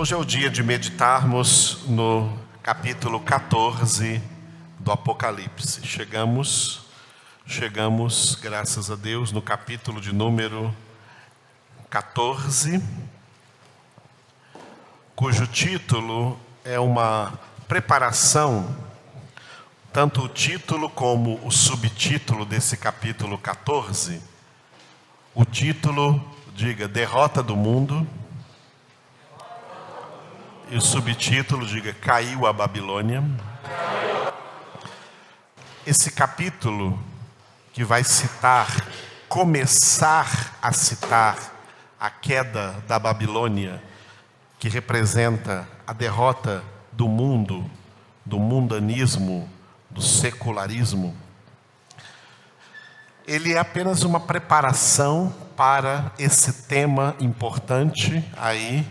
Hoje é o dia de meditarmos no capítulo 14 do Apocalipse. Chegamos, graças a Deus, no capítulo de número 14, cujo título é uma preparação, tanto o título como o subtítulo desse capítulo 14. O título, diga, Derrota do Mundo. E o subtítulo, diga, Caiu a Babilônia. Esse capítulo que vai começar a citar a queda da Babilônia, que representa a derrota do mundo, do mundanismo, do secularismo. Ele é apenas uma preparação para esse tema importante aí,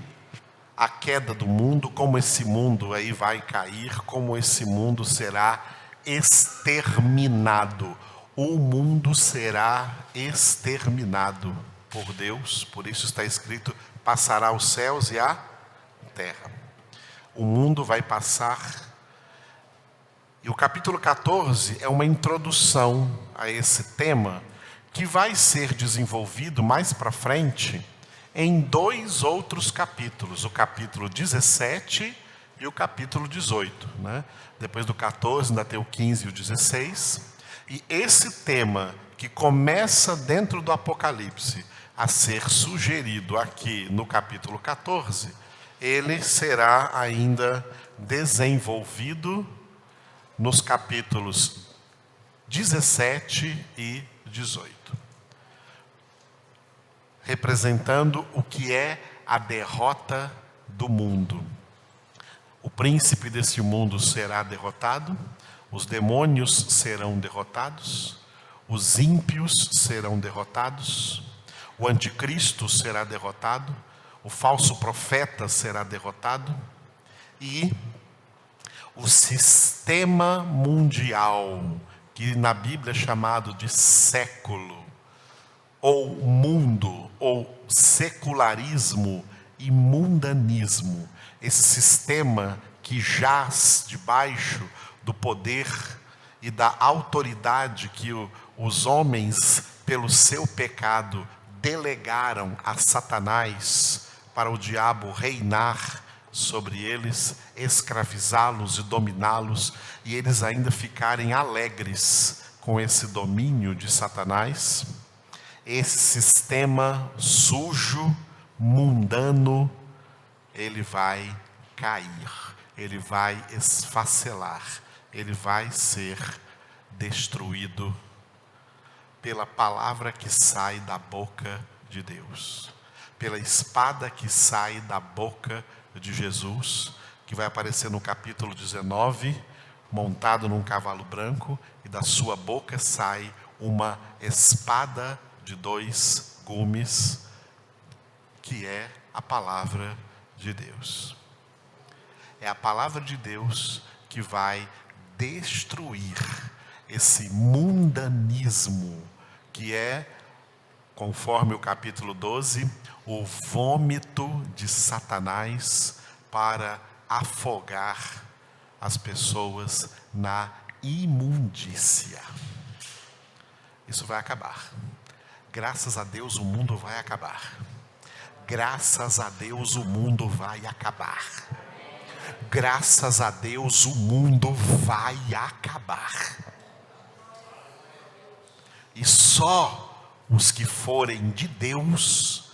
a queda do mundo, como esse mundo aí vai cair, como esse mundo será exterminado. O mundo será exterminado por Deus, por isso está escrito, passará os céus e a terra. O mundo vai passar. E o capítulo 14 é uma introdução a esse tema, que vai ser desenvolvido mais para frente em dois outros capítulos, o capítulo 17 e o capítulo 18. Depois do 14 ainda tem o 15 e o 16. E esse tema que começa dentro do Apocalipse a ser sugerido aqui no capítulo 14, ele será ainda desenvolvido nos capítulos 17 e 18. Representando o que é a derrota do mundo. O príncipe desse mundo será derrotado, os demônios serão derrotados, os ímpios serão derrotados, o anticristo será derrotado, o falso profeta será derrotado e o sistema mundial, que na Bíblia é chamado de século, ou mundo, ou secularismo e mundanismo, esse sistema que jaz debaixo do poder e da autoridade que os homens, pelo seu pecado, delegaram a Satanás para o diabo reinar sobre eles, escravizá-los e dominá-los, e eles ainda ficarem alegres com esse domínio de Satanás. Esse sistema sujo, mundano, ele vai cair, ele vai esfacelar, ele vai ser destruído pela palavra que sai da boca de Deus, pela espada que sai da boca de Jesus, que vai aparecer no capítulo 19, montado num cavalo branco, e da sua boca sai uma espada de 2 gumes, que é a palavra de Deus. É a palavra de Deus que vai destruir esse mundanismo, que é, conforme o capítulo 12, o vômito de Satanás para afogar as pessoas na imundícia. Isso vai acabar. Graças a Deus o mundo vai acabar. Graças a Deus o mundo vai acabar. Graças a Deus o mundo vai acabar. E só os que forem de Deus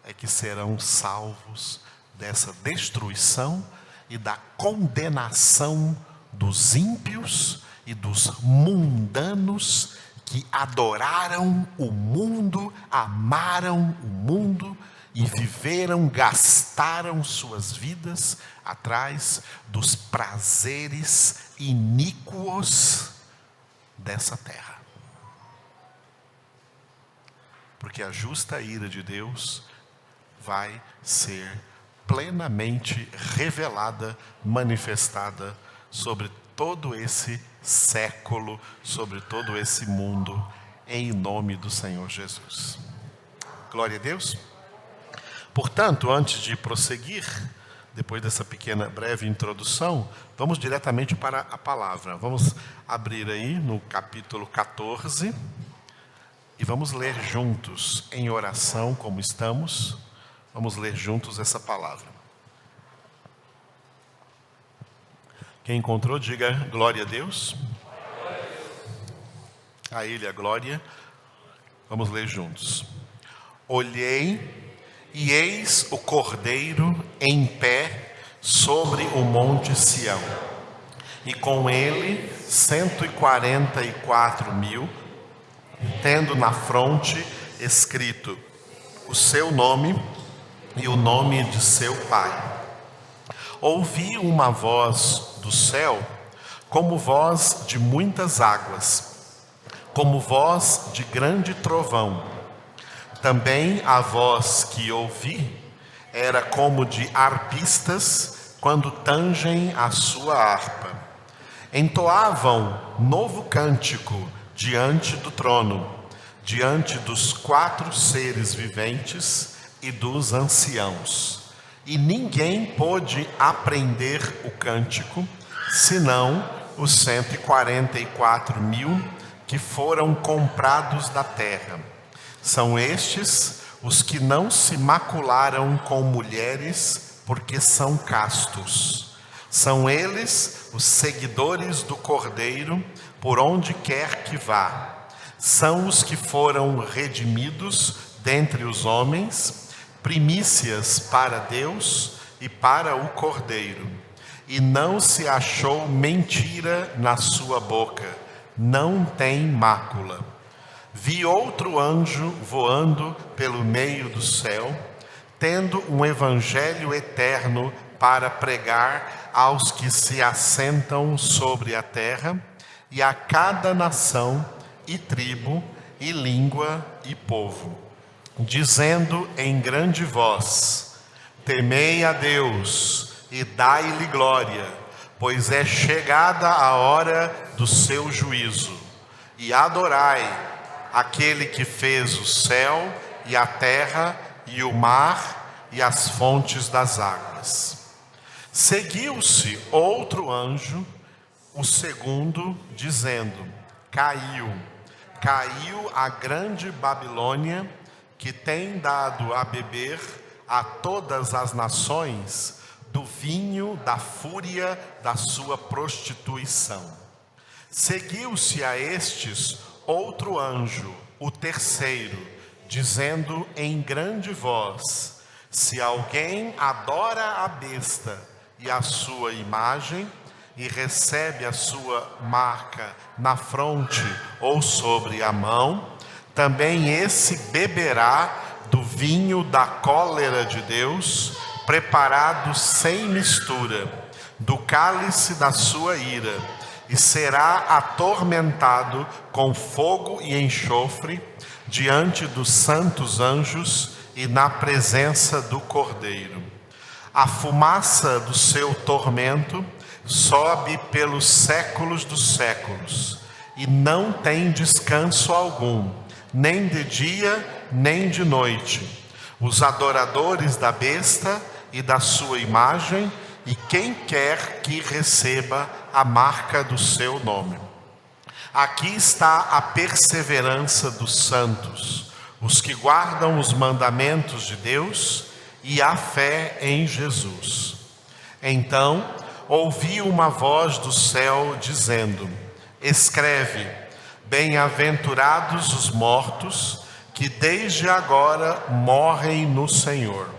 é que serão salvos dessa destruição e da condenação dos ímpios e dos mundanos que adoraram o mundo, amaram o mundo e viveram, gastaram suas vidas atrás dos prazeres iníquos dessa terra. Porque a justa ira de Deus vai ser plenamente revelada, manifestada sobre todo esse século, sobre todo esse mundo, em nome do Senhor Jesus. Glória a Deus. Portanto, antes de prosseguir, depois dessa pequena, breve introdução, vamos diretamente para a palavra. Vamos abrir aí no capítulo 14 e vamos ler juntos, em oração, como estamos. Vamos ler juntos essa palavra. Quem encontrou, diga glória a Deus. A Ele a glória. Vamos ler juntos. Olhei e eis o Cordeiro em pé sobre o monte Sião, e com ele 144.000, tendo na fronte escrito o seu nome e o nome de seu pai. Ouvi uma voz do céu, como voz de muitas águas, como voz de grande trovão. Também a voz que ouvi era como de arpistas quando tangem a sua harpa. Entoavam novo cântico diante do trono, diante dos 4 seres viventes e dos anciãos. E ninguém pôde aprender o cântico, senão os 144.000 que foram comprados da terra. São estes os que não se macularam com mulheres, porque são castos. São eles os seguidores do Cordeiro, por onde quer que vá. São os que foram redimidos dentre os homens, primícias para Deus e para o Cordeiro. E não se achou mentira na sua boca, não tem mácula. Vi outro anjo voando pelo meio do céu, tendo um evangelho eterno para pregar aos que se assentam sobre a terra, e a cada nação, e tribo, e língua, e povo, dizendo em grande voz: temei a Deus, e dai-lhe glória, pois é chegada a hora do seu juízo, e adorai aquele que fez o céu e a terra e o mar e as fontes das águas. Seguiu-se outro anjo, o segundo, dizendo: caiu a grande Babilônia, que tem dado a beber a todas as nações do vinho da fúria da sua prostituição. Seguiu-se a estes outro anjo, o terceiro, dizendo em grande voz: se alguém adora a besta e a sua imagem, e recebe a sua marca na fronte ou sobre a mão, também esse beberá do vinho da cólera de Deus, preparado sem mistura, do cálice da sua ira, e será atormentado com fogo e enxofre diante dos santos anjos e na presença do Cordeiro. A fumaça do seu tormento sobe pelos séculos dos séculos, e não tem descanso algum, nem de dia, nem de noite. Os adoradores da besta e da sua imagem, e quem quer que receba a marca do seu nome. Aqui está a perseverança dos santos, os que guardam os mandamentos de Deus e a fé em Jesus. Então ouvi uma voz do céu dizendo: escreve, bem-aventurados os mortos, que desde agora morrem no Senhor.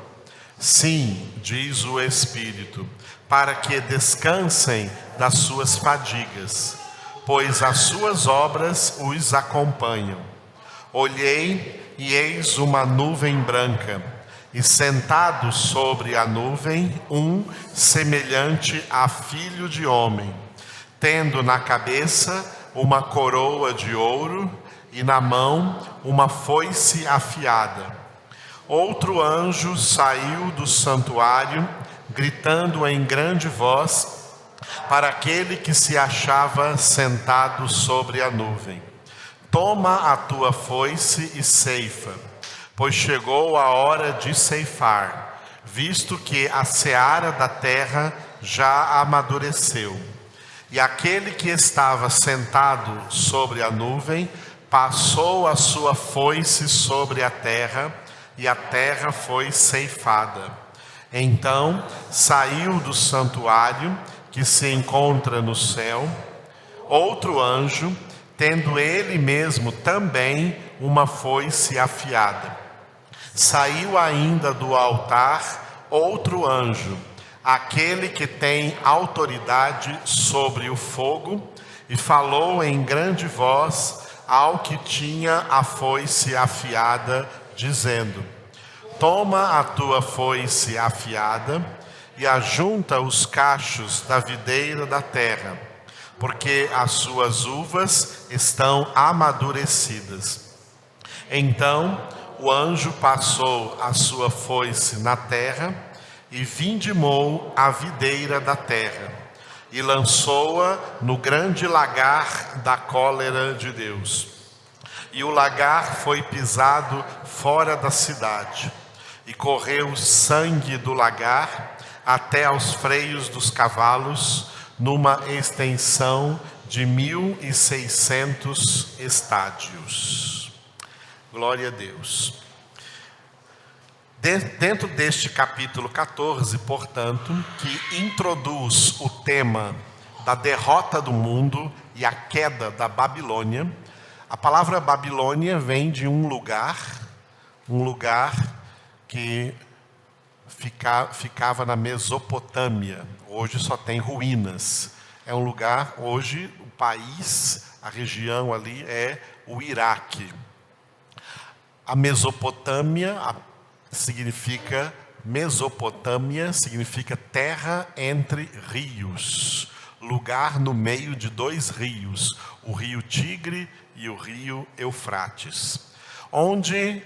Sim, diz o Espírito, para que descansem das suas fadigas, pois as suas obras os acompanham. Olhei e eis uma nuvem branca, e sentado sobre a nuvem um semelhante a filho de homem, tendo na cabeça uma coroa de ouro e na mão uma foice afiada. Outro anjo saiu do santuário, gritando em grande voz para aquele que se achava sentado sobre a nuvem: toma a tua foice e ceifa, pois chegou a hora de ceifar, visto que a seara da terra já amadureceu. E aquele que estava sentado sobre a nuvem passou a sua foice sobre a terra, e a terra foi ceifada. Então saiu do santuário que se encontra no céu outro anjo, tendo ele mesmo também uma foice afiada. Saiu ainda do altar outro anjo, aquele que tem autoridade sobre o fogo, e falou em grande voz ao que tinha a foice afiada, dizendo: toma a tua foice afiada e ajunta os cachos da videira da terra, porque as suas uvas estão amadurecidas. Então o anjo passou a sua foice na terra e vindimou a videira da terra e lançou-a no grande lagar da cólera de Deus. E o lagar foi pisado fora da cidade, e correu sangue do lagar até aos freios dos cavalos, numa extensão de 1.600 estádios. Glória a Deus. Dentro deste capítulo 14, portanto, que introduz o tema da derrota do mundo e a queda da Babilônia, a palavra Babilônia vem de um lugar que ficava na Mesopotâmia. Hoje só tem ruínas. É um lugar, hoje, o país, a região ali é o Iraque. A Mesopotâmia significa terra entre rios, lugar no meio de dois rios, o rio Tigre e o rio Eufrates, onde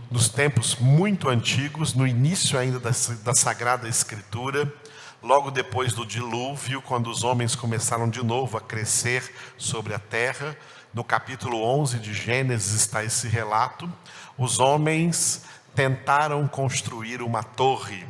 nos tempos muito antigos, no início ainda da Sagrada Escritura, logo depois do dilúvio, quando os homens começaram de novo a crescer sobre a terra, no capítulo 11 de Gênesis está esse relato. Os homens tentaram construir uma torre,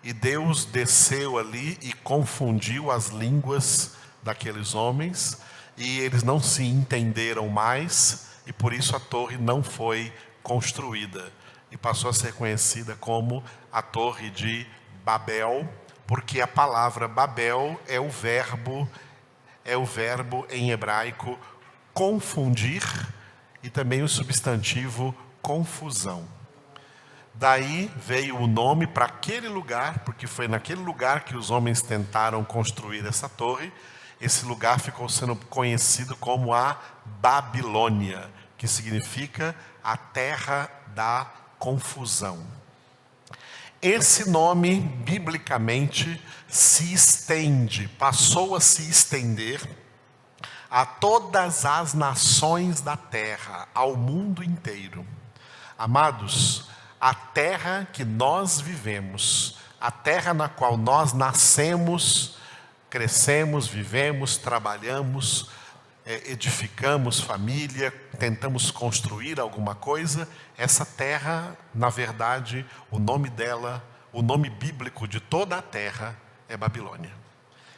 e Deus desceu ali e confundiu as línguas daqueles homens, e eles não se entenderam mais, e por isso a torre não foi construída, e passou a ser conhecida como a Torre de Babel, porque a palavra Babel é o verbo em hebraico confundir, e também o substantivo confusão. Daí veio o nome para aquele lugar, porque foi naquele lugar que os homens tentaram construir essa torre. Esse lugar ficou sendo conhecido como a Babilônia, que significa a terra da confusão. Esse nome, biblicamente, passou a se estender a todas as nações da terra, ao mundo inteiro. Amados, a terra que nós vivemos, a terra na qual nós nascemos, crescemos, vivemos, trabalhamos, edificamos família, tentamos construir alguma coisa, essa terra, na verdade, o nome dela, o nome bíblico de toda a terra é Babilônia.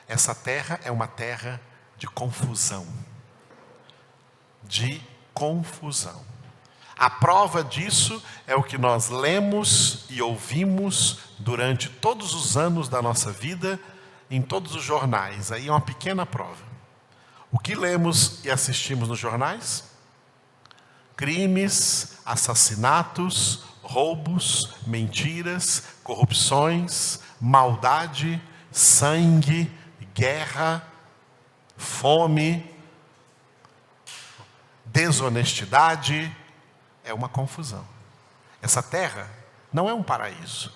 Essa terra é uma terra de confusão. De confusão. A prova disso é o que nós lemos e ouvimos durante todos os anos da nossa vida, em todos os jornais. Aí é uma pequena prova. O que lemos e assistimos nos jornais? Crimes, assassinatos, roubos, mentiras, corrupções, maldade, sangue, guerra, fome, desonestidade. É uma confusão. Essa terra não é um paraíso.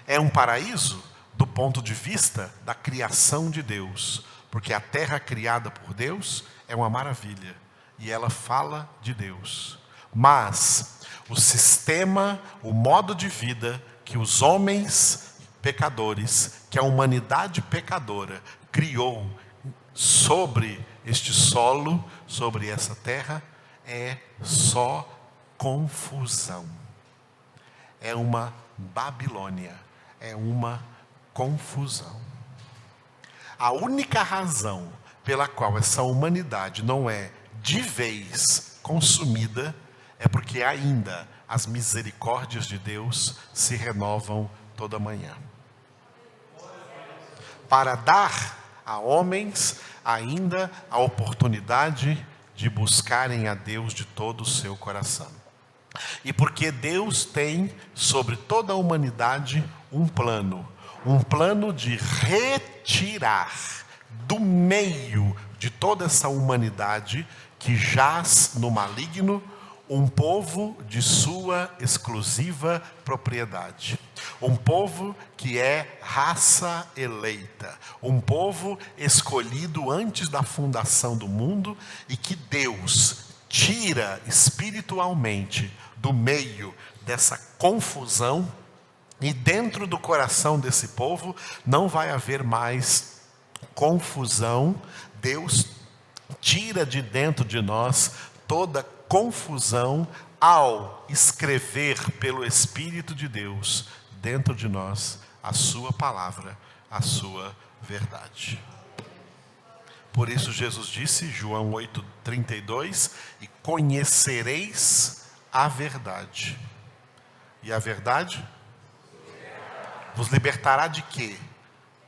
É um paraíso do ponto de vista da criação de Deus, porque a terra criada por Deus é uma maravilha, e ela fala de Deus. Mas o sistema, o modo de vida que os homens pecadores, que a humanidade pecadora criou sobre este solo, sobre essa terra, é só confusão. é uma Babilônia, é uma confusão. A única razão pela qual essa humanidade não é de vez consumida é porque ainda as misericórdias de Deus se renovam toda manhã. Para dar a homens ainda a oportunidade de buscarem a Deus de todo o seu coração. E porque Deus tem sobre toda a humanidade um plano de retirar do meio de toda essa humanidade que jaz no maligno um povo de sua exclusiva propriedade. Um povo que é raça eleita. Um povo escolhido antes da fundação do mundo e que Deus tira espiritualmente do meio dessa confusão, e dentro do coração desse povo não vai haver mais confusão. Deus tira de dentro de nós toda confusão ao escrever pelo Espírito de Deus dentro de nós a sua palavra, a sua verdade. Por isso Jesus disse, João 8:32, e conhecereis a verdade. E a verdade vos libertará de quê?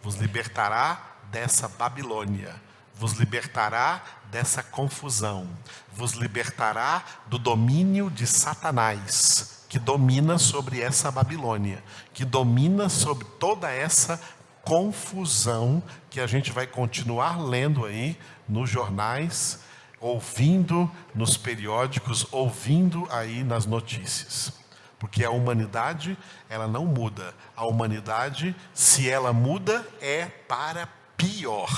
Vos libertará dessa Babilônia. Vos libertará dessa confusão. Vos libertará do domínio de Satanás, que domina sobre essa Babilônia, que domina sobre toda essa confusão que a gente vai continuar lendo aí nos jornais, ouvindo nos periódicos, ouvindo aí nas notícias. Porque a humanidade, ela não muda. A humanidade, se ela muda, é para pior.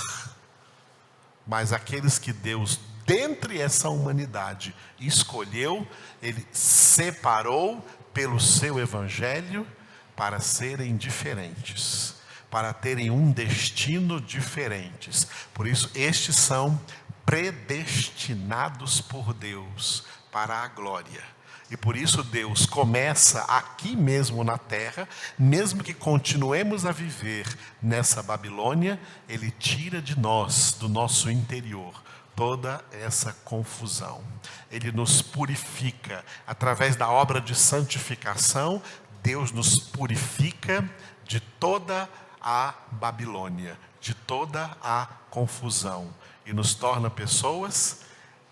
Mas aqueles que Deus, dentre essa humanidade, escolheu, Ele separou pelo seu evangelho para serem diferentes, para terem um destino diferente. Por isso, estes são predestinados por Deus para a glória. E por isso Deus começa aqui mesmo na terra, mesmo que continuemos a viver nessa Babilônia, Ele tira de nós, do nosso interior, toda essa confusão. Ele nos purifica. Através da obra de santificação, Deus nos purifica de toda a Babilônia, de toda a confusão. E nos torna pessoas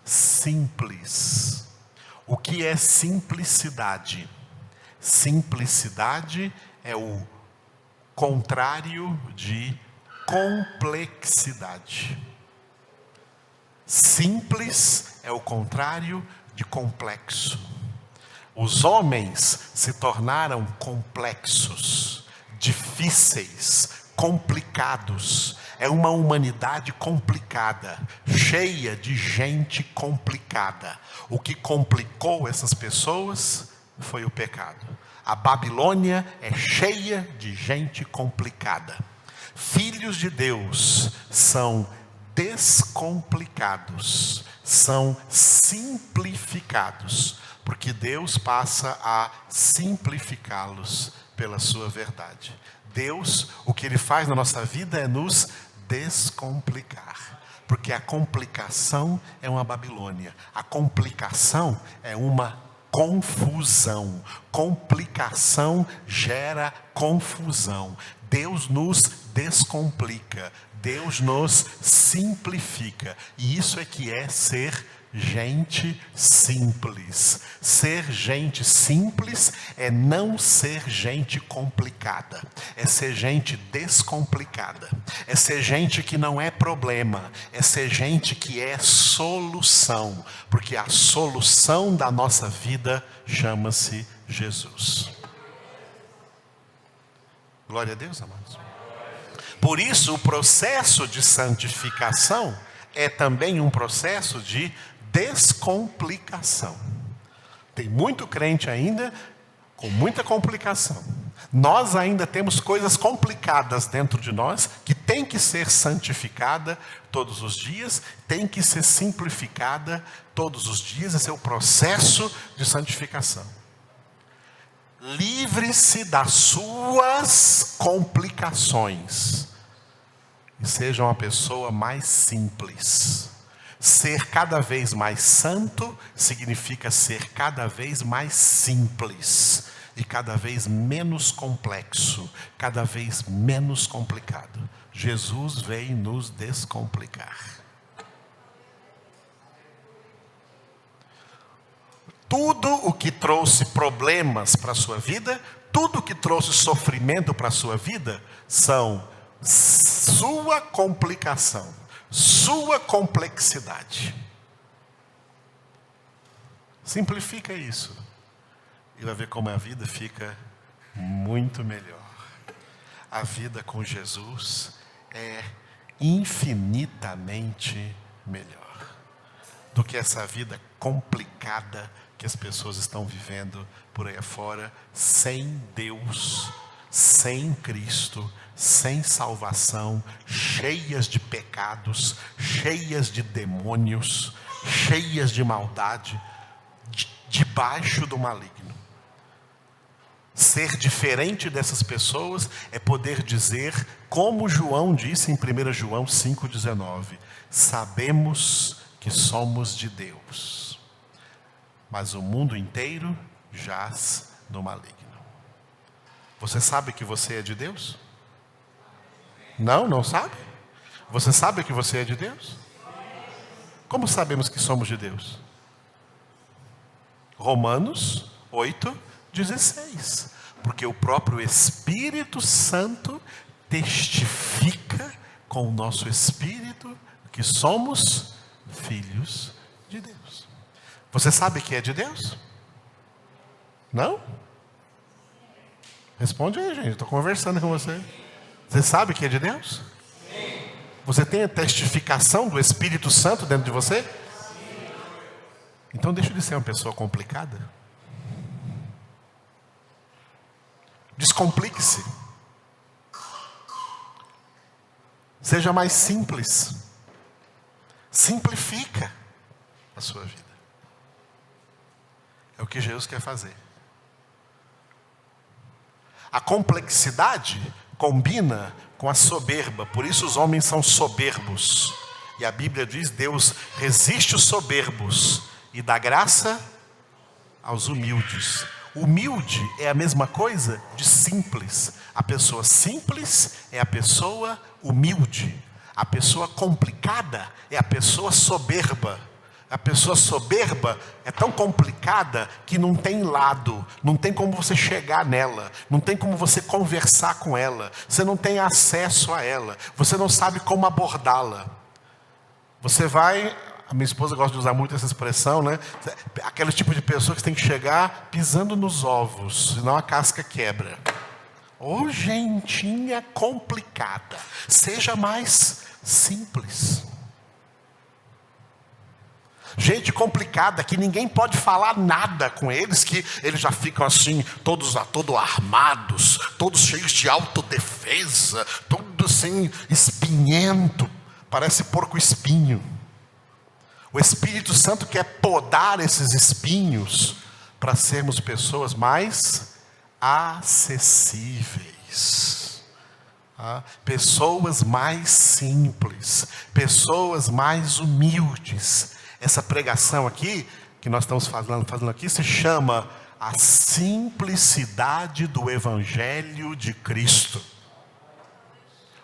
simples. O que é simplicidade? Simplicidade é o contrário de complexidade. Simples é o contrário de complexo. Os homens se tornaram complexos, difíceis, complicados. É uma humanidade complicada, cheia de gente complicada. O que complicou essas pessoas foi o pecado. A Babilônia é cheia de gente complicada. Filhos de Deus são descomplicados, são simplificados, porque Deus passa a simplificá-los pela sua verdade. Deus, o que Ele faz na nossa vida é nos descomplicar, porque a complicação é uma Babilônia, a complicação é uma confusão, complicação gera confusão. Deus nos descomplica, Deus nos simplifica, e isso é que é ser gente simples. Ser gente simples é não ser gente complicada, é ser gente descomplicada, é ser gente que não é problema, é ser gente que é solução, porque a solução da nossa vida chama-se Jesus. Glória a Deus, amados. Por isso, o processo de santificação é também um processo de descomplicação. Tem muito crente ainda com muita complicação. Nós ainda temos coisas complicadas dentro de nós que tem que ser santificada todos os dias, tem que ser simplificada todos os dias. Esse é o processo de santificação. livre-se das suas complicações e seja uma pessoa mais simples. Ser cada vez mais santo significa ser cada vez mais simples e cada vez menos complexo, cada vez menos complicado. Jesus veio nos descomplicar. Tudo o que trouxe problemas para a sua vida, tudo o que trouxe sofrimento para a sua vida, são sua complicação, sua complexidade. Simplifica isso e vai ver como a vida fica muito melhor. A vida com Jesus é infinitamente melhor do que essa vida complicada que as pessoas estão vivendo por aí afora, sem Deus, sem Cristo, sem salvação, cheias de pecados, cheias de demônios, cheias de maldade, debaixo do maligno. Ser diferente dessas pessoas é poder dizer, como João disse em 1 João 5,19, sabemos que somos de Deus, mas o mundo inteiro jaz no maligno. Você sabe que você é de Deus? Não sabe? Você sabe que você é de Deus? Como sabemos que somos de Deus? Romanos 8,16. Porque o próprio Espírito Santo testifica com o nosso espírito que somos filhos de Deus. Você sabe que é de Deus? Não? Responde aí, gente. Estou conversando com você. Você sabe que é de Deus? Sim. Você tem a testificação do Espírito Santo dentro de você? Sim. Então deixa de ser uma pessoa complicada. Descomplique-se. Seja mais simples. Simplifica a sua vida. É o que Jesus quer fazer. A complexidade combina com a soberba, por isso os homens são soberbos. E a Bíblia diz, Deus resiste os soberbos e dá graça aos humildes. Humilde é a mesma coisa de simples. A pessoa simples é a pessoa humilde. A pessoa complicada é a pessoa soberba. A pessoa soberba é tão complicada que não tem lado, não tem como você chegar nela, não tem como você conversar com ela, você não tem acesso a ela, você não sabe como abordá-la. Você vai, a minha esposa gosta de usar muito essa expressão, né? Aquele tipo de pessoa que você tem que chegar pisando nos ovos, senão a casca quebra. Ô gentinha complicada, seja mais simples. Gente complicada, que ninguém pode falar nada com eles, que eles já ficam assim, todos armados, todos cheios de autodefesa, todo assim, espinhento, parece porco espinho. O Espírito Santo quer podar esses espinhos, para sermos pessoas mais acessíveis. Pessoas mais simples, pessoas mais humildes. Essa pregação aqui, que nós estamos fazendo aqui, se chama a simplicidade do Evangelho de Cristo.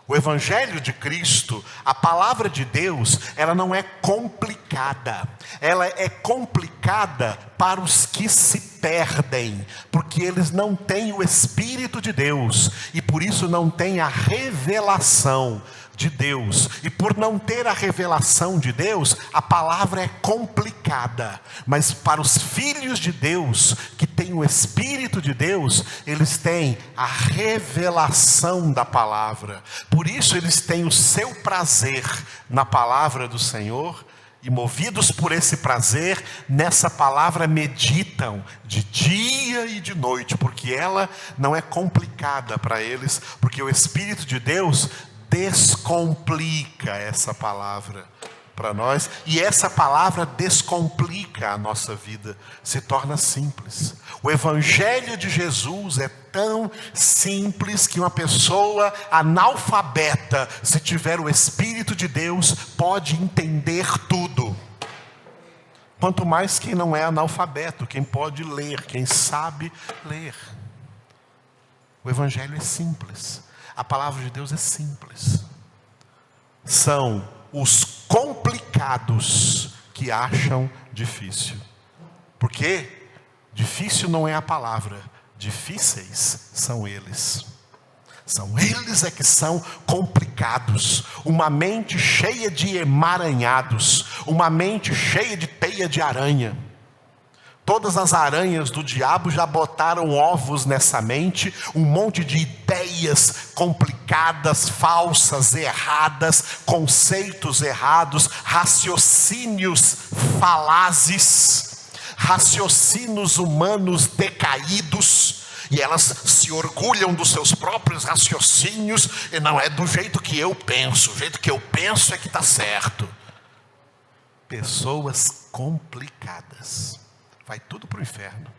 O Evangelho de Cristo, a palavra de Deus, ela não é complicada. Ela é complicada para os que se perdem, porque eles não têm o Espírito de Deus, e por isso não têm a revelação de Deus. E por não ter a revelação de Deus, a palavra é complicada. Mas para os filhos de Deus, que têm o Espírito de Deus, eles têm a revelação da palavra. Por isso eles têm o seu prazer na palavra do Senhor, e movidos por esse prazer, nessa palavra meditam de dia e de noite, porque ela não é complicada para eles, porque o Espírito de Deus descomplica essa palavra para nós, e essa palavra descomplica a nossa vida, se torna simples. O Evangelho de Jesus é tão simples que uma pessoa analfabeta, se tiver o Espírito de Deus, pode entender tudo. Quanto mais quem não é analfabeto, quem pode ler, quem sabe ler. O Evangelho é simples. A palavra de Deus é simples. São os complicados que acham difícil. Porque difícil não é a palavra, difíceis são eles. São eles é que são complicados. Uma mente cheia de emaranhados, uma mente cheia de teia de aranha. Todas as aranhas do diabo já botaram ovos nessa mente, um monte de ideias complicadas, falsas, erradas, conceitos errados, raciocínios falazes, raciocínios humanos decaídos, e elas se orgulham dos seus próprios raciocínios, e não é do jeito que eu penso, o jeito que eu penso é que está certo. Pessoas complicadas. Vai tudo para o inferno.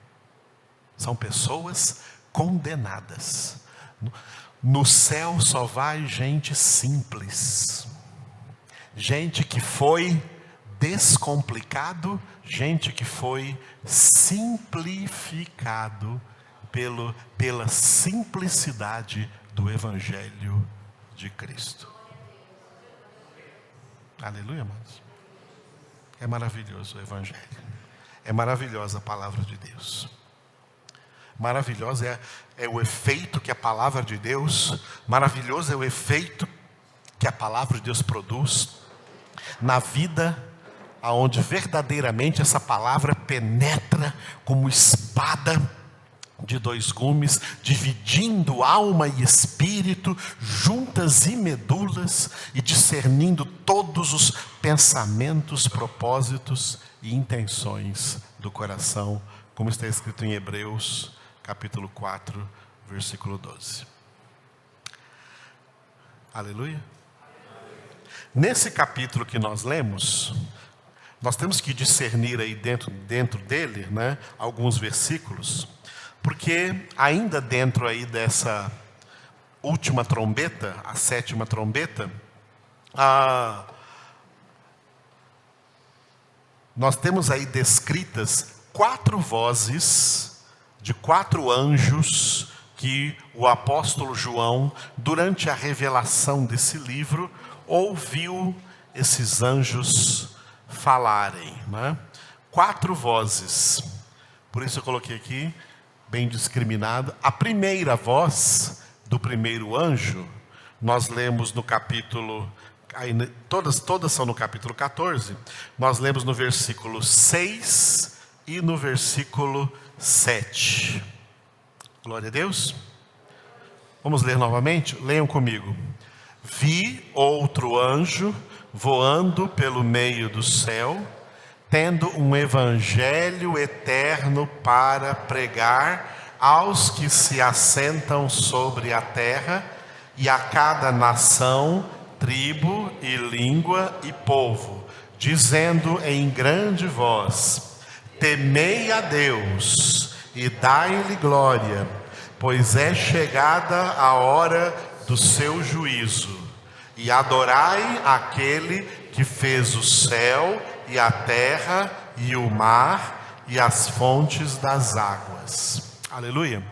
São pessoas condenadas. No céu só vai gente simples. Gente que foi descomplicado, gente que foi simplificado pela simplicidade do Evangelho de Cristo. Aleluia, amados. É maravilhoso o Evangelho. É maravilhosa a palavra de Deus. Maravilhoso é o efeito que a palavra de Deus, maravilhoso é o efeito que a palavra de Deus produz na vida, aonde verdadeiramente essa palavra penetra como espada de dois gumes, dividindo alma e espírito, juntas e medulas, e discernindo todos os pensamentos, propósitos e intenções do coração, como está escrito em Hebreus, capítulo 4, versículo 12. Aleluia. Nesse capítulo que nós lemos, nós temos que discernir aí dentro dele, né, alguns versículos, porque ainda dentro aí dessa última trombeta, a sétima trombeta, nós temos aí descritas 4 vozes de 4 anjos que o apóstolo João, durante a revelação desse livro, ouviu esses anjos falarem, né? 4 vozes. Por isso eu coloquei aqui, bem discriminado. A primeira voz do primeiro anjo, nós lemos no capítulo, todas são no capítulo 14, nós lemos no versículo 6 e no versículo 7. Glória a Deus. Vamos ler novamente? Leiam comigo. Vi outro anjo voando pelo meio do céu, tendo um evangelho eterno para pregar aos que se assentam sobre a terra, e a cada nação, tribo e língua e povo, dizendo em grande voz: temei a Deus e dai-lhe glória, pois é chegada a hora do seu juízo, e adorai aquele que fez o céu e a terra e o mar e as fontes das águas. Aleluia.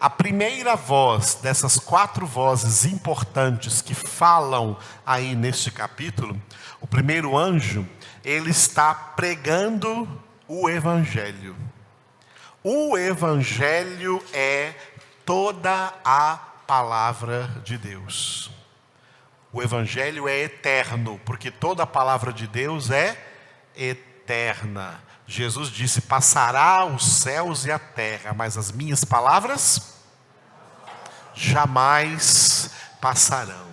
A primeira voz dessas 4 vozes importantes que falam aí neste capítulo, o primeiro anjo, ele está pregando o evangelho. O evangelho é toda a palavra de Deus. O evangelho é eterno, porque toda a palavra de Deus é eterna. Jesus disse: passará os céus e a terra, mas as minhas palavras jamais passarão.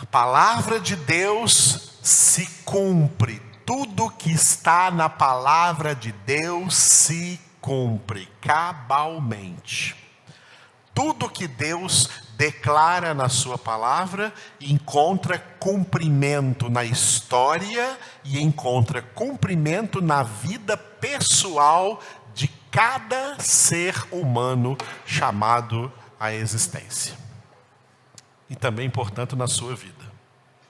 A palavra de Deus se cumpre. Tudo que está na palavra de Deus se cumpre cabalmente. Tudo que Deus declara na sua palavra, encontra cumprimento na história e encontra cumprimento na vida pessoal de cada ser humano chamado à existência. E também, portanto, na sua vida.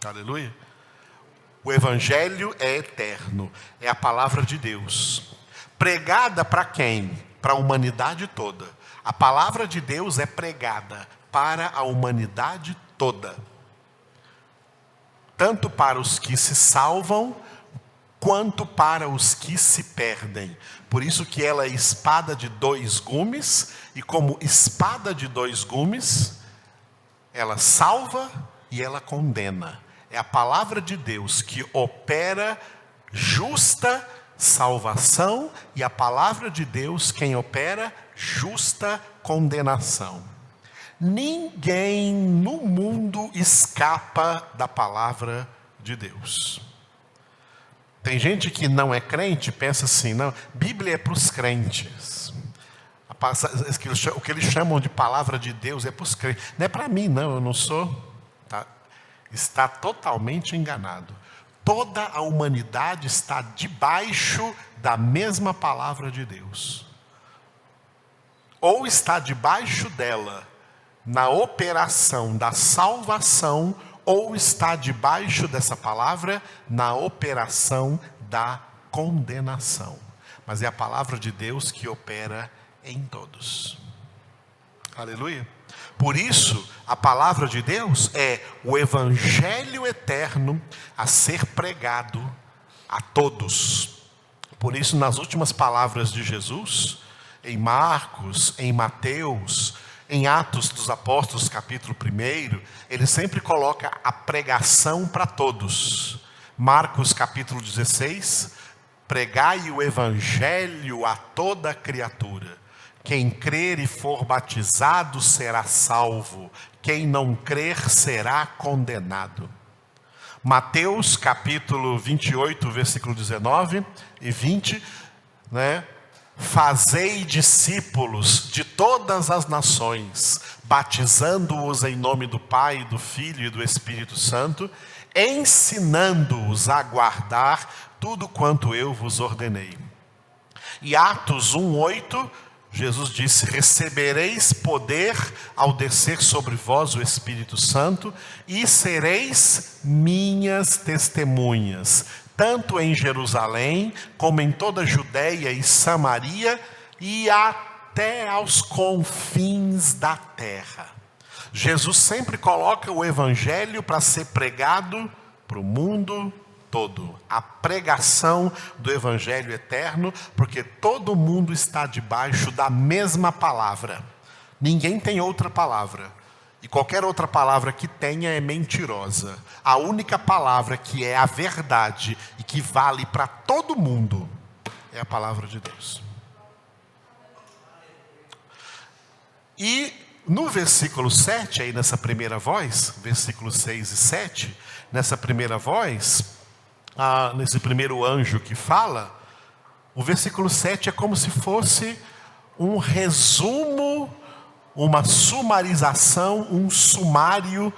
Aleluia. O Evangelho é eterno, é a palavra de Deus. Pregada para quem? Para a humanidade toda. A palavra de Deus é pregada para a humanidade toda. Tanto para os que se salvam, quanto para os que se perdem. Por isso que ela é espada de dois gumes, e como espada de dois gumes, ela salva e ela condena. É a palavra de Deus que opera justa salvação, e a palavra de Deus quem opera justa condenação. Ninguém no mundo escapa da palavra de Deus. Tem gente que não é crente, pensa assim, não, Bíblia é para os crentes. O que eles chamam de palavra de Deus é para os crentes. Não é para mim, não, eu não sou. Está totalmente enganado. Toda a humanidade está debaixo da mesma palavra de Deus. Ou está debaixo dela na operação da salvação, ou está debaixo dessa palavra na operação da condenação. Mas é a palavra de Deus que opera em todos. Aleluia. Por isso, a palavra de Deus é o evangelho eterno a ser pregado a todos. Por isso, nas últimas palavras de Jesus, em Marcos, em Mateus, em Atos dos Apóstolos, capítulo 1, ele sempre coloca a pregação para todos. Marcos, capítulo 16, pregai o evangelho a toda criatura. Quem crer e for batizado será salvo. Quem não crer será condenado. Mateus capítulo 28, versículo 19 e 20, Fazei discípulos de todas as nações, batizando-os em nome do Pai, do Filho e do Espírito Santo, ensinando-os a guardar tudo quanto eu vos ordenei. E Atos 1:8, Jesus disse: recebereis poder ao descer sobre vós o Espírito Santo, e sereis minhas testemunhas, tanto em Jerusalém, como em toda a Judeia e Samaria, e até aos confins da terra. Jesus sempre coloca o evangelho para ser pregado para o mundo todo. A pregação do evangelho eterno, porque todo mundo está debaixo da mesma palavra. Ninguém tem outra palavra. E qualquer outra palavra que tenha é mentirosa. A única palavra que é a verdade e que vale para todo mundo é a palavra de Deus. E no versículo 7, aí nessa primeira voz, versículos 6 e 7, nessa primeira voz, nesse primeiro anjo que fala, o versículo 7 é como se fosse um resumo, uma sumarização, um sumário,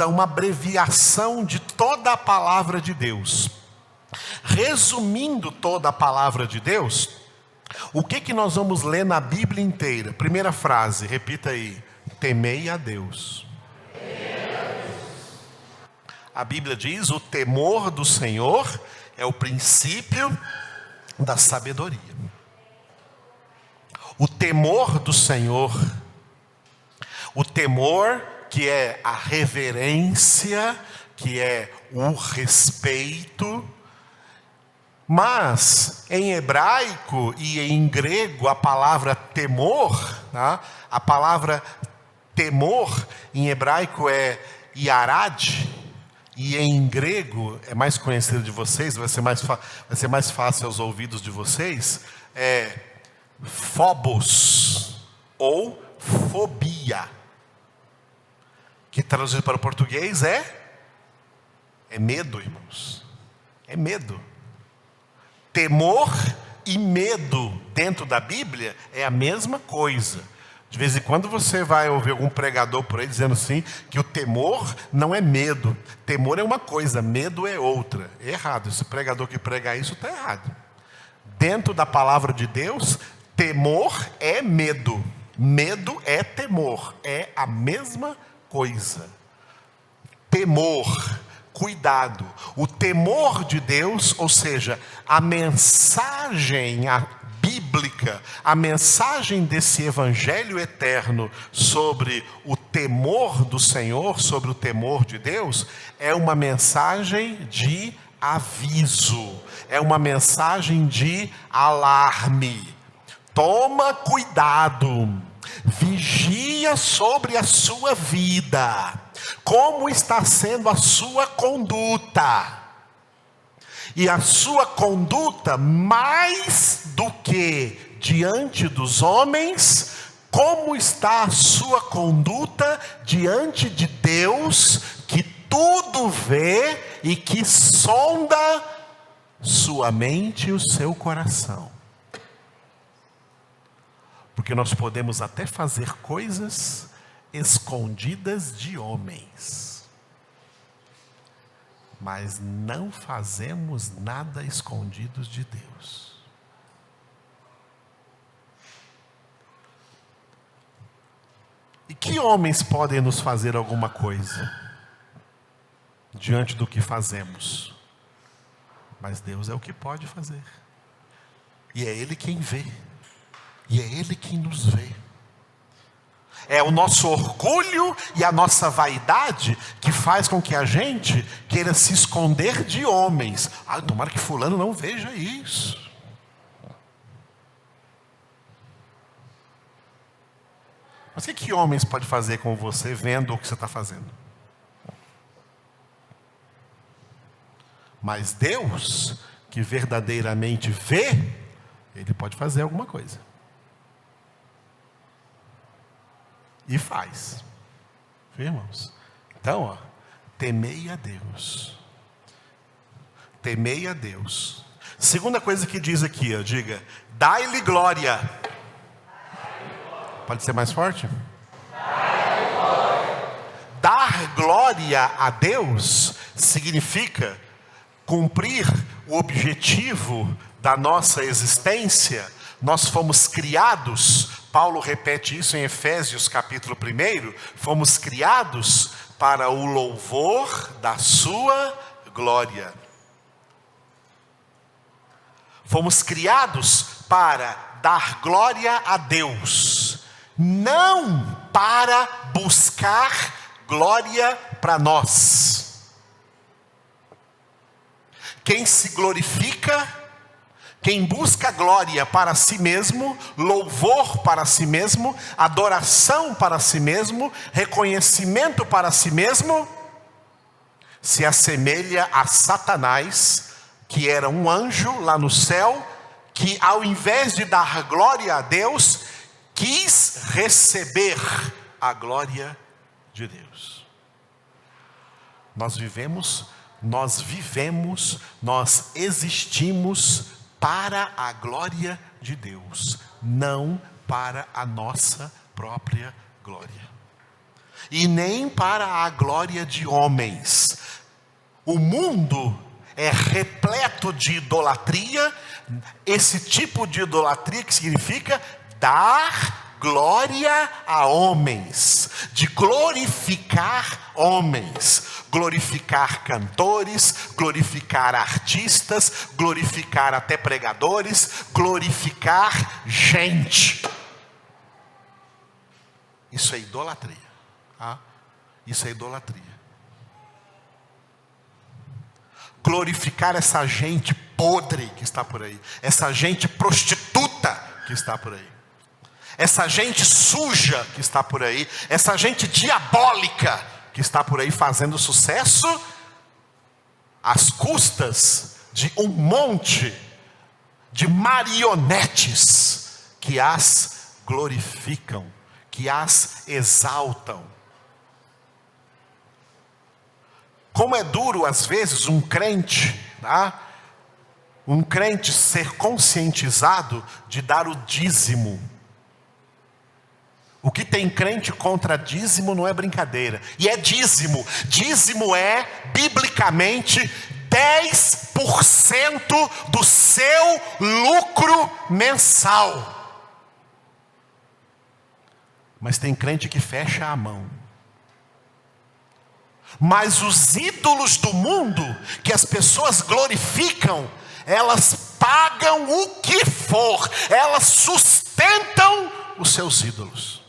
uma abreviação de toda a palavra de Deus. Resumindo toda a palavra de Deus, o que nós vamos ler na Bíblia inteira? Primeira frase, repita aí: temei a Deus. A Bíblia diz: o temor do Senhor é o princípio da sabedoria. O temor do Senhor, o temor que é a reverência, que é o respeito. Mas em hebraico e em grego a palavra temor, a palavra temor em hebraico é yarad, e em grego é mais conhecido de vocês, vai ser mais fácil aos ouvidos de vocês, é phobos ou fobia, que traduzido para o português é medo, irmãos. É medo. Temor e medo dentro da Bíblia é a mesma coisa. De vez em quando você vai ouvir algum pregador por aí dizendo assim, que o temor não é medo. Temor é uma coisa, medo é outra. É errado, esse pregador que prega isso está errado. Dentro da palavra de Deus, temor é medo. Medo é temor, é a mesma coisa. Temor, cuidado. O temor de Deus, ou seja, a mensagem bíblica, a mensagem desse evangelho eterno sobre o temor do Senhor, sobre o temor de Deus, é uma mensagem de aviso, é uma mensagem de alarme. Toma cuidado, vigia sobre a sua vida, como está sendo a sua conduta. E a sua conduta, mais do que diante dos homens, como está a sua conduta diante de Deus, que tudo vê e que sonda sua mente e o seu coração. Porque nós podemos até fazer coisas escondidas de homens, mas não fazemos nada escondidos de Deus. E que homens podem nos fazer alguma coisa diante do que fazemos? Mas Deus é o que pode fazer. E é Ele quem vê. E é Ele quem nos vê. É o nosso orgulho e a nossa vaidade que faz com que a gente queira se esconder de homens. Tomara que fulano não veja isso. Mas o que homens pode fazer com você vendo o que você está fazendo? Mas Deus, que verdadeiramente vê, Ele pode fazer alguma coisa. E faz. Viu, irmãos? Então, temei a Deus. Temei a Deus. Segunda coisa que diz aqui, diga, dai-lhe glória. Pode ser mais forte? Dar glória a Deus significa cumprir o objetivo da nossa existência. Nós fomos criados, Paulo repete isso em Efésios capítulo 1, fomos criados para o louvor da sua glória. Fomos criados para dar glória a Deus, não para buscar glória para nós. Quem se glorifica, quem busca glória para si mesmo, louvor para si mesmo, adoração para si mesmo, reconhecimento para si mesmo, se assemelha a Satanás, que era um anjo lá no céu, que ao invés de dar glória a Deus, quis receber a glória de Deus. Nós existimos para a glória de Deus, não para a nossa própria glória. E nem para a glória de homens. O mundo é repleto de idolatria, esse tipo de idolatria que significa dar glória a homens, de glorificar homens, glorificar cantores, glorificar artistas, glorificar até pregadores, glorificar gente. Isso é idolatria. Isso é idolatria. Glorificar essa gente podre que está por aí, essa gente prostituta que está por aí, essa gente suja que está por aí, essa gente diabólica que está por aí fazendo sucesso às custas de um monte de marionetes que as glorificam, que as exaltam. Como é duro às vezes um crente ser conscientizado de dar o dízimo. O que tem crente contra dízimo não é brincadeira. E é dízimo. Dízimo é, biblicamente, 10% do seu lucro mensal. Mas tem crente que fecha a mão. Mas os ídolos do mundo, que as pessoas glorificam, elas pagam o que for, elas sustentam os seus ídolos.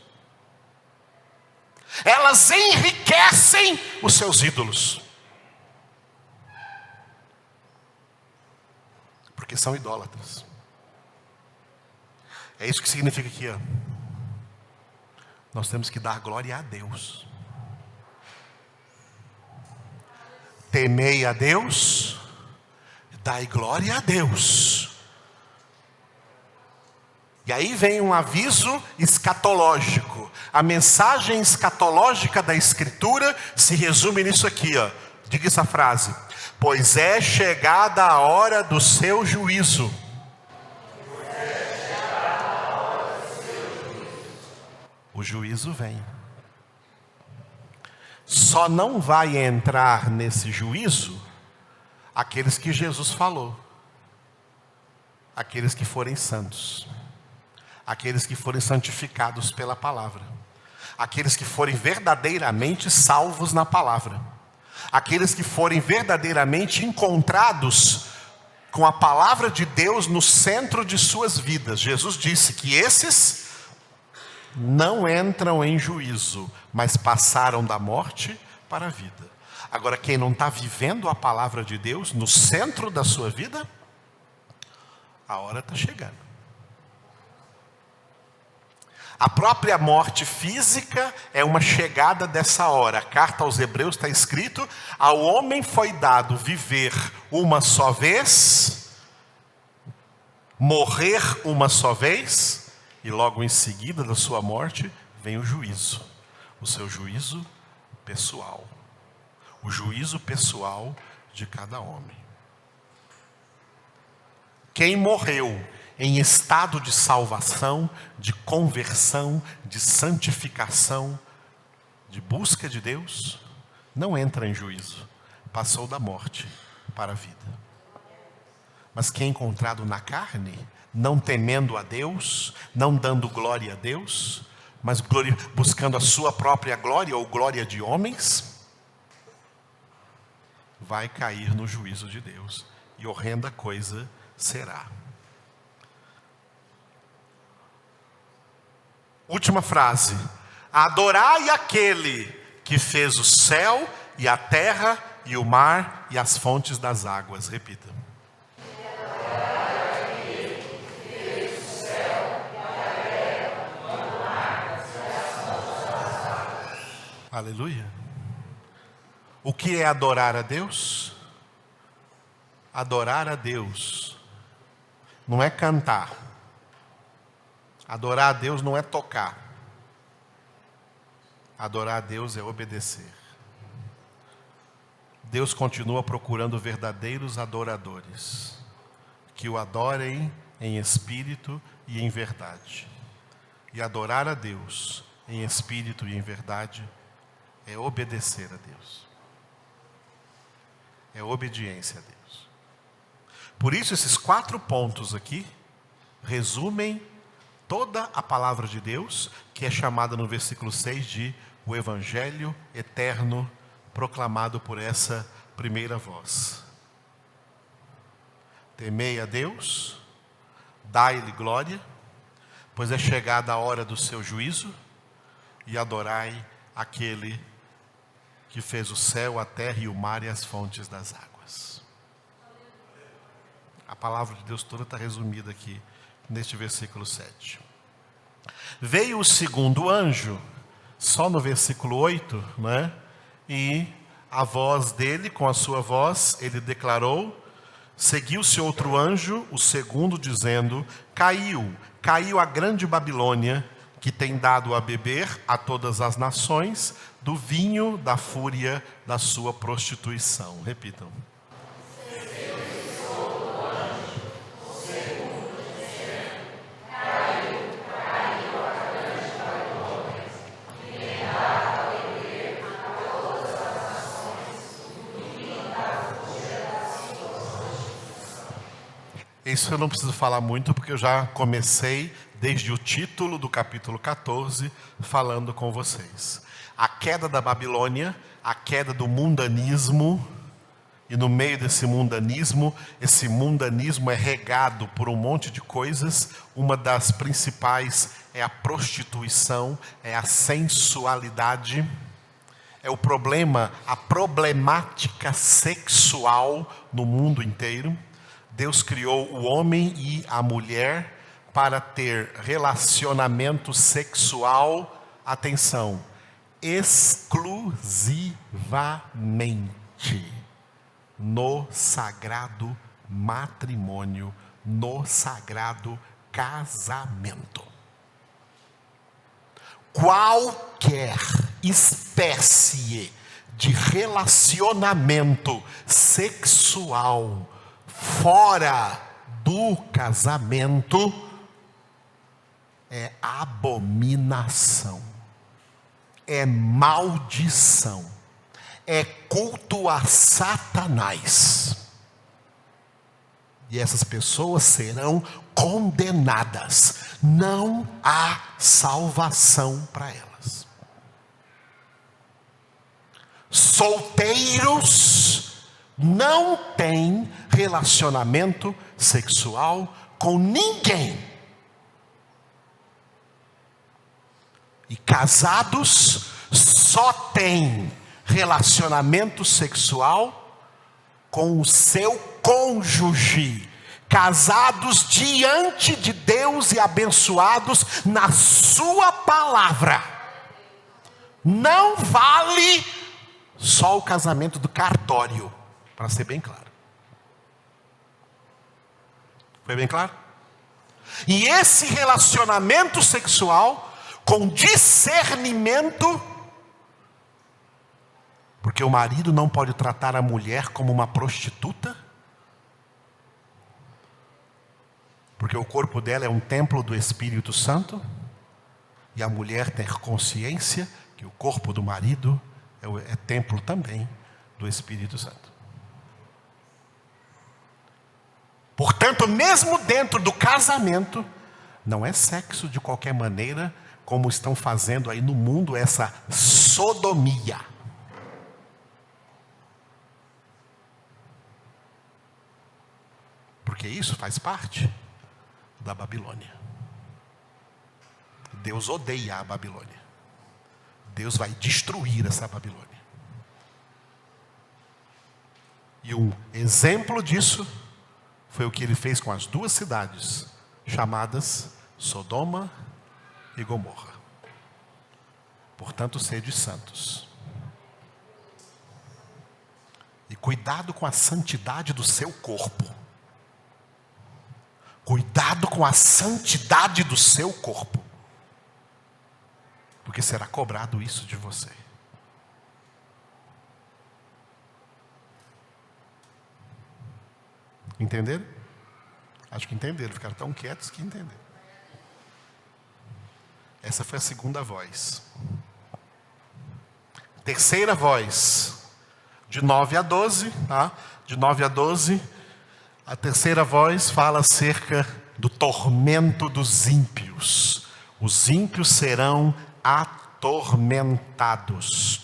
Elas enriquecem os seus ídolos. Porque são idólatras. É isso que significa aqui, ó. Nós temos que dar glória a Deus. Temei a Deus, dai glória a Deus. E aí vem um aviso escatológico. A mensagem escatológica da Escritura se resume nisso aqui, ó. Diga essa frase: pois é chegada a hora do seu juízo. O juízo vem. Só não vai entrar nesse juízo aqueles que Jesus falou. Aqueles que forem santos. Aqueles que forem santificados pela palavra. Aqueles que forem verdadeiramente salvos na palavra. Aqueles que forem verdadeiramente encontrados com a palavra de Deus no centro de suas vidas. Jesus disse que esses não entram em juízo, mas passaram da morte para a vida. Agora, quem não está vivendo a palavra de Deus no centro da sua vida, a hora está chegando. A própria morte física é uma chegada dessa hora. A carta aos Hebreus está escrito: ao homem foi dado viver uma só vez, morrer uma só vez, e logo em seguida da sua morte vem o juízo. O seu juízo pessoal. O juízo pessoal de cada homem. Quem morreu em estado de salvação, de conversão, de santificação, de busca de Deus, não entra em juízo. Passou da morte para a vida. Mas quem é encontrado na carne, não temendo a Deus, não dando glória a Deus, mas buscando a sua própria glória ou glória de homens, vai cair no juízo de Deus. E horrenda coisa será. Última frase: adorai aquele que fez o céu e a terra e o mar e as fontes das águas. Repita. Aleluia. O que é adorar a Deus? Adorar a Deus não é cantar. Adorar a Deus não é tocar. Adorar a Deus é obedecer. Deus continua procurando verdadeiros adoradores, que o adorem em espírito e em verdade. E adorar a Deus em espírito e em verdade é obedecer a Deus. É obediência a Deus. Por isso, esses 4 pontos aqui resumem toda a palavra de Deus, que é chamada no versículo 6 de o Evangelho eterno proclamado por essa primeira voz. Temei a Deus, dai-lhe glória, pois é chegada a hora do seu juízo, e adorai aquele que fez o céu, a terra e o mar e as fontes das águas. A palavra de Deus toda está resumida aqui neste versículo 7. Veio o segundo anjo, só no versículo 8, né? E a voz dele, com a sua voz, ele declarou: seguiu-se outro anjo, o segundo, dizendo: caiu a grande Babilônia, que tem dado a beber a todas as nações do vinho da fúria da sua prostituição. Repitam. Isso eu não preciso falar muito, porque eu já comecei desde o título do capítulo 14 falando com vocês. A queda da Babilônia, a queda do mundanismo, e no meio desse mundanismo, esse mundanismo é regado por um monte de coisas. Uma das principais é a prostituição, é a sensualidade, é o problema, a problemática sexual no mundo inteiro. Deus criou o homem e a mulher para ter relacionamento sexual, atenção, exclusivamente no sagrado matrimônio, no sagrado casamento. Qualquer espécie de relacionamento sexual fora do casamento é abominação, é maldição, é culto a Satanás. E essas pessoas serão condenadas. Não há salvação para elas. Solteiros não têm relacionamento sexual com ninguém. E casados só têm relacionamento sexual com o seu cônjuge. Casados diante de Deus e abençoados na sua palavra. Não vale só o casamento do cartório, para ser bem claro. Foi bem claro? E esse relacionamento sexual com discernimento, porque o marido não pode tratar a mulher como uma prostituta, porque o corpo dela é um templo do Espírito Santo, e a mulher ter consciência que o corpo do marido é templo também do Espírito Santo. Portanto, mesmo dentro do casamento, não é sexo de qualquer maneira, como estão fazendo aí no mundo essa sodomia. Porque isso faz parte da Babilônia. Deus odeia a Babilônia. Deus vai destruir essa Babilônia. E um exemplo disso foi o que ele fez com as duas cidades chamadas Sodoma e Gomorra. Portanto, sede santos. E cuidado com a santidade do seu corpo. Cuidado com a santidade do seu corpo. Porque será cobrado isso de você. Entenderam? Acho que entenderam. Ficaram tão quietos que entenderam. Essa foi a segunda voz. Terceira voz. De 9 a 12. Tá? De 9 a 12. A terceira voz fala acerca do tormento dos ímpios. Os ímpios serão atormentados.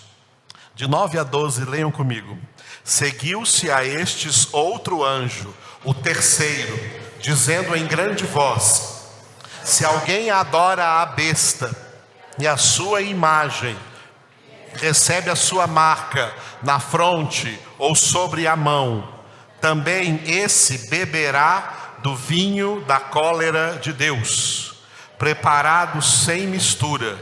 De 9 a 12, leiam comigo. Seguiu-se a estes outro anjo, o terceiro, dizendo em grande voz: se alguém adora a besta e a sua imagem, recebe a sua marca na fronte ou sobre a mão, também esse beberá do vinho da cólera de Deus, preparado sem mistura,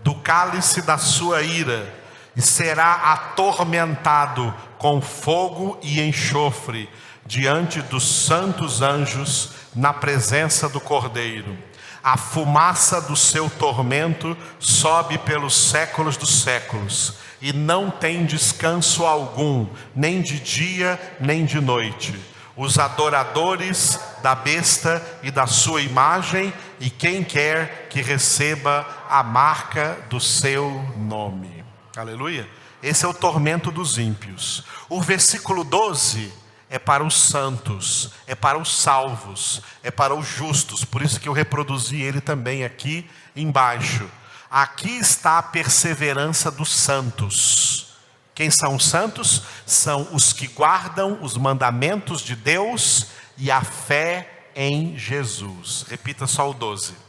do cálice da sua ira, e será atormentado com fogo e enxofre, diante dos santos anjos, na presença do Cordeiro. A fumaça do seu tormento sobe pelos séculos dos séculos, e não tem descanso algum, nem de dia, nem de noite. Os adoradores da besta e da sua imagem, e quem quer que receba a marca do seu nome. Aleluia. Esse é o tormento dos ímpios. O versículo 12 é para os santos, é para os salvos, é para os justos. Por isso que eu reproduzi ele também aqui embaixo. Aqui está a perseverança dos santos. Quem são os santos? São os que guardam os mandamentos de Deus e a fé em Jesus. Repita só o 12.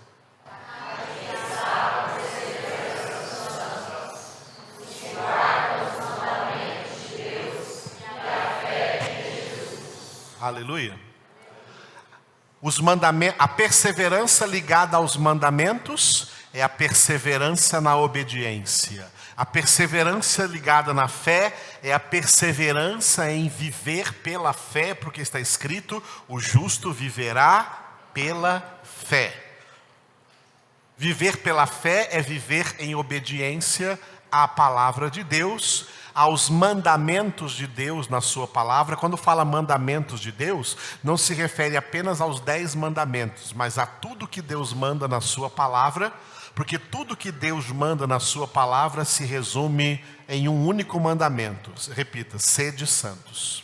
Aleluia. A perseverança ligada aos mandamentos é a perseverança na obediência. A perseverança ligada na fé é a perseverança em viver pela fé, porque está escrito: o justo viverá pela fé. Viver pela fé é viver em obediência à palavra de Deus, aos mandamentos de Deus na sua palavra. Quando fala mandamentos de Deus, não se refere apenas aos 10 mandamentos, mas a tudo que Deus manda na sua palavra, porque tudo que Deus manda na sua palavra se resume em um único mandamento. Repita: sede santos.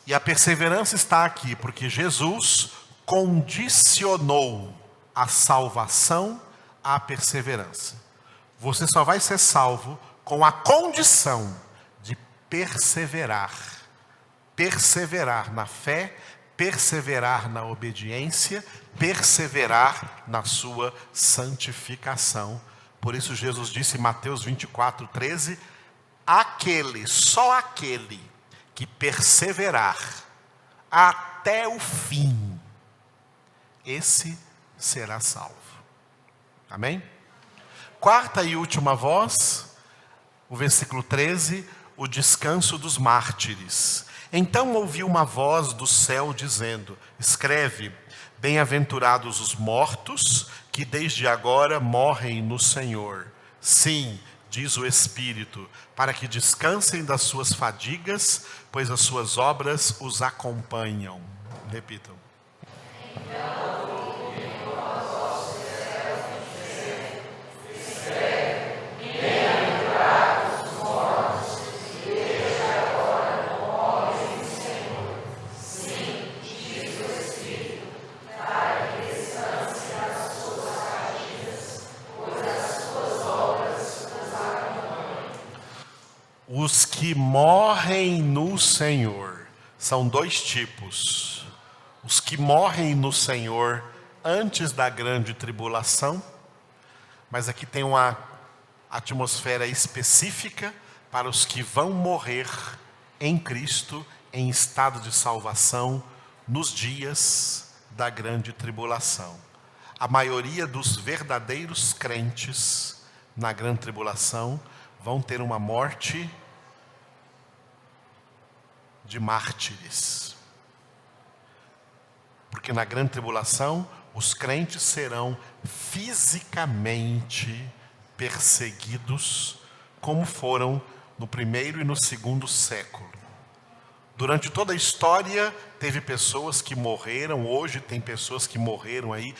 E a perseverança está aqui, porque Jesus condicionou a salvação à perseverança. Você só vai ser salvo com a condição de perseverar. Perseverar na fé, perseverar na obediência, perseverar na sua santificação. Por isso Jesus disse em Mateus 24:13: só aquele que perseverar até o fim, esse será salvo. Amém? Quarta e última voz, o versículo 13, o descanso dos mártires. Então ouvi uma voz do céu dizendo: escreve, bem-aventurados os mortos, que desde agora morrem no Senhor. Sim, diz o Espírito, para que descansem das suas fadigas, pois as suas obras os acompanham. Repitam. Os que morrem no Senhor, são 2 tipos. Os que morrem no Senhor antes da grande tribulação, mas aqui tem uma atmosfera específica para os que vão morrer em Cristo, em estado de salvação, nos dias da grande tribulação. A maioria dos verdadeiros crentes na grande tribulação vão ter uma morte de mártires. Porque na grande tribulação, os crentes serão fisicamente perseguidos, como foram no primeiro e no segundo século. Durante toda a história, teve pessoas que morreram, hoje tem pessoas que morreram aí,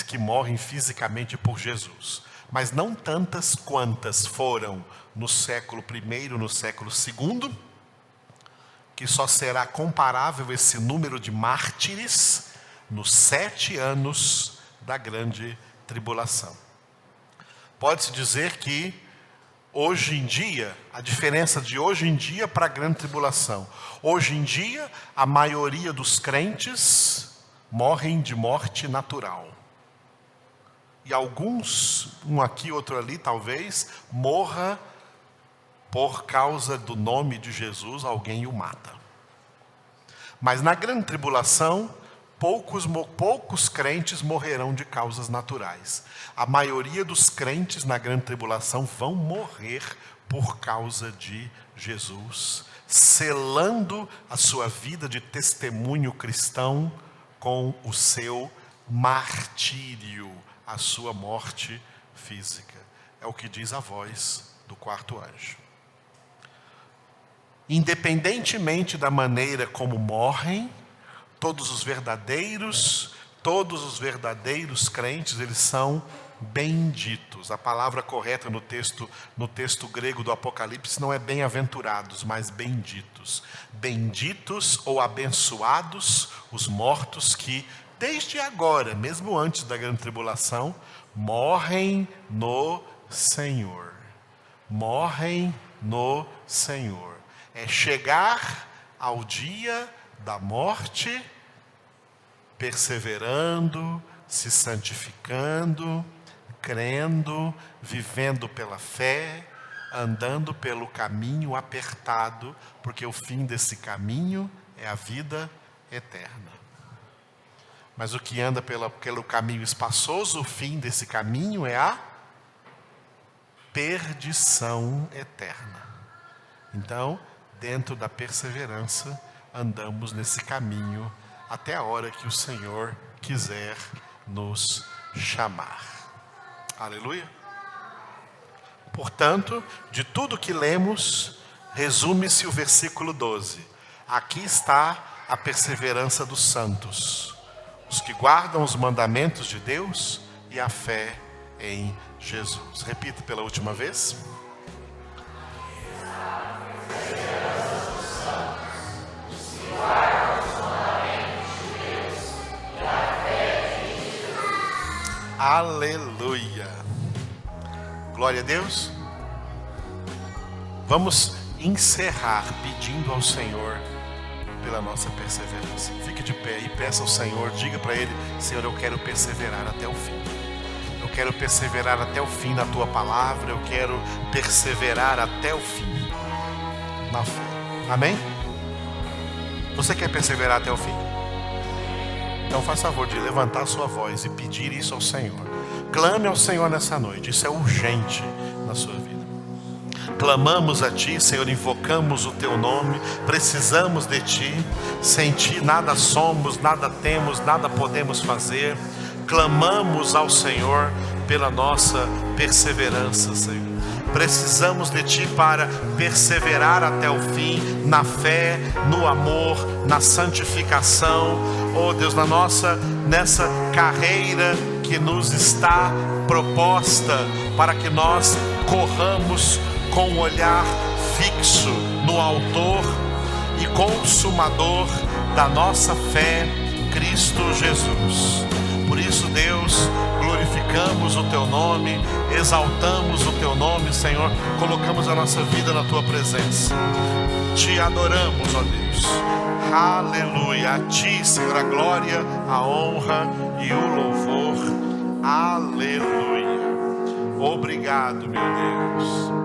que morrem fisicamente por Jesus. Mas não tantas quantas foram no século I, no século II, que só será comparável esse número de mártires nos 7 anos da grande tribulação. Pode-se dizer que hoje em dia, a diferença de hoje em dia para a grande tribulação. Hoje em dia, a maioria dos crentes morrem de morte natural. E alguns, um aqui, outro ali, talvez, morra por causa do nome de Jesus, alguém o mata. Mas na grande tribulação, poucos crentes morrerão de causas naturais. A maioria dos crentes na grande tribulação vão morrer por causa de Jesus, selando a sua vida de testemunho cristão com o seu martírio, a sua morte física. É o que diz a voz do 4º anjo. Independentemente da maneira como morrem, todos os verdadeiros crentes, eles são benditos. A palavra correta no texto grego do Apocalipse não é bem-aventurados, mas benditos. Benditos ou abençoados os mortos que, desde agora, mesmo antes da grande tribulação, morrem no Senhor. Morrem no Senhor. É chegar ao dia da morte, perseverando, se santificando, crendo, vivendo pela fé, andando pelo caminho apertado, porque o fim desse caminho é a vida eterna. Mas o que anda pelo caminho espaçoso, o fim desse caminho é a perdição eterna. Então, dentro da perseverança, andamos nesse caminho até a hora que o Senhor quiser nos chamar. Aleluia. Portanto, de tudo que lemos, resume-se o versículo 12. Aqui está a perseverança dos santos, os que guardam os mandamentos de Deus e a fé em Jesus. Repita pela última vez. Aleluia. Glória a Deus. Vamos encerrar pedindo ao Senhor pela nossa perseverança. Fique de pé e peça ao Senhor, diga para Ele: Senhor, eu quero perseverar até o fim. Eu quero perseverar até o fim na Tua palavra. Eu quero perseverar até o fim na fé. Amém? Você quer perseverar até o fim? Então faça favor de levantar a sua voz e pedir isso ao Senhor. Clame ao Senhor nessa noite. Isso é urgente na sua vida. Clamamos a Ti, Senhor, invocamos o Teu nome. Precisamos de Ti. Sem Ti nada somos, nada temos, nada podemos fazer. Clamamos ao Senhor pela nossa perseverança, Senhor. Precisamos de Ti para perseverar até o fim, na fé, no amor, na santificação. Oh Deus, nessa carreira que nos está proposta, para que nós corramos com um olhar fixo no Autor e Consumador da nossa fé, Cristo Jesus. Por isso, Deus, glorificamos o Teu nome, exaltamos o Teu nome, Senhor, colocamos a nossa vida na Tua presença. Te adoramos, ó Deus. Aleluia. A Ti, Senhor, a glória, a honra e o louvor. Aleluia. Obrigado, meu Deus.